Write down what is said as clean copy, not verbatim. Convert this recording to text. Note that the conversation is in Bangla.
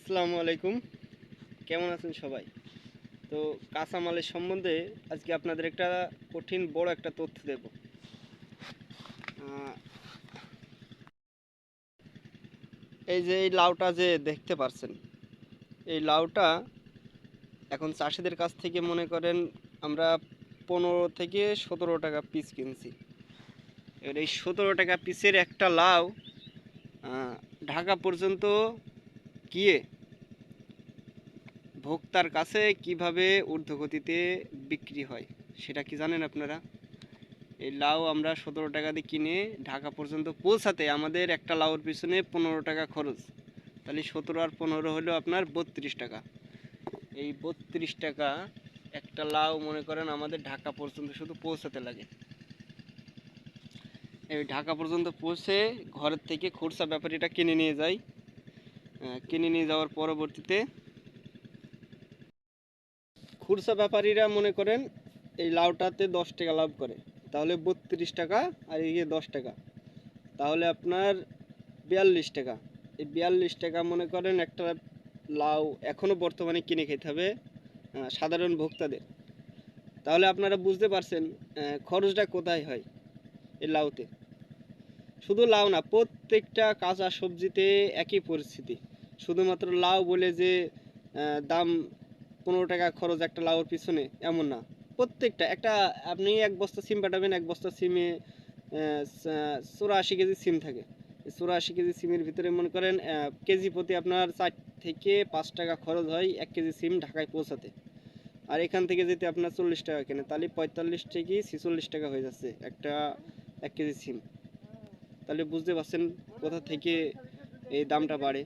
আসসালামু আলাইকুম। কেমন আছেন সবাই? তো কাঁচামালের সম্বন্ধে আজকে আপনাদের একটা কঠিন বড় একটা তথ্য দেব। আহ, এই যে এই লাউটা যে দেখতে পাচ্ছেন, এই লাউটা এখন চাষিদের কাছ থেকে মনে করেন আমরা 15 থেকে 17 টাকা পিস কিনছি। এবার এই 17 টাকা পিসের একটা লাউ ঢাকা পর্যন্ত গিয়ে ভোক্তার কাছে কিভাবে ঊর্ধ্বগতিতে বিক্রি হয় সেটা কি জানেন আপনারা? এই লাউ আমরা 17 টাকা দিয়ে কিনে ঢাকা পর্যন্ত পৌঁছাতে আমাদের একটা লাউর পিছনে 15 টাকা খরচ। তাহলে 17 আর 15 হলো আপনার 32 টাকা। এই 32 টাকা একটা লাউ মনে করেন আমাদের ঢাকা পর্যন্ত শুধু পৌঁছাতে লাগে। এই ঢাকা পর্যন্ত পৌঁছে ঘরের থেকে খুরসা ব্যাপারীটা কিনে নিয়ে যায়। কিনে নিয়ে যাওয়ার পরবর্তীতে খুরসা ব্যাপারীরা মনে করেন এই লাউটাতে 10 টাকা লাভ করে। তাহলে 32 টাকা আর এই 10 টাকা, তাহলে আপনার 42 টাকা। এই 42 টাকা মনে করেন একটা লাউ এখনও বর্তমানে কিনে খেতে হবে সাধারণ ভোক্তাদের। তাহলে আপনারা বুঝতে পারছেন খরচটা কোথায় হয় এই লাউতে। শুধু লাউ না, প্রত্যেকটা কাঁচা সবজিতে একই পরিস্থিতি। শুধুমাত্র লাউ বলে যে দাম 15 টাকা খরচ একটা লাউর পিছনে এমন না। প্রত্যেকটা একটা, আপনি এক বস্তা সিম পাঠাবেন, এক বস্তা সিমে 84 কেজি সিম থাকে। 84 কেজি সিমের ভিতরে মনে করেন কেজি প্রতি আপনার 4 থেকে 5 টাকা খরচ হয় 1 কেজি সিম ঢাকায় পৌঁছাতে। আর এখান থেকে যদি আপনার 40 টাকা কেনে তাহলে 45 থেকে 46 টাকা হয়ে যাচ্ছে একটা 1 কেজি সিম। তাহলে বুঝতে পারছেন কোথা থেকে এই দামটা বাড়ে।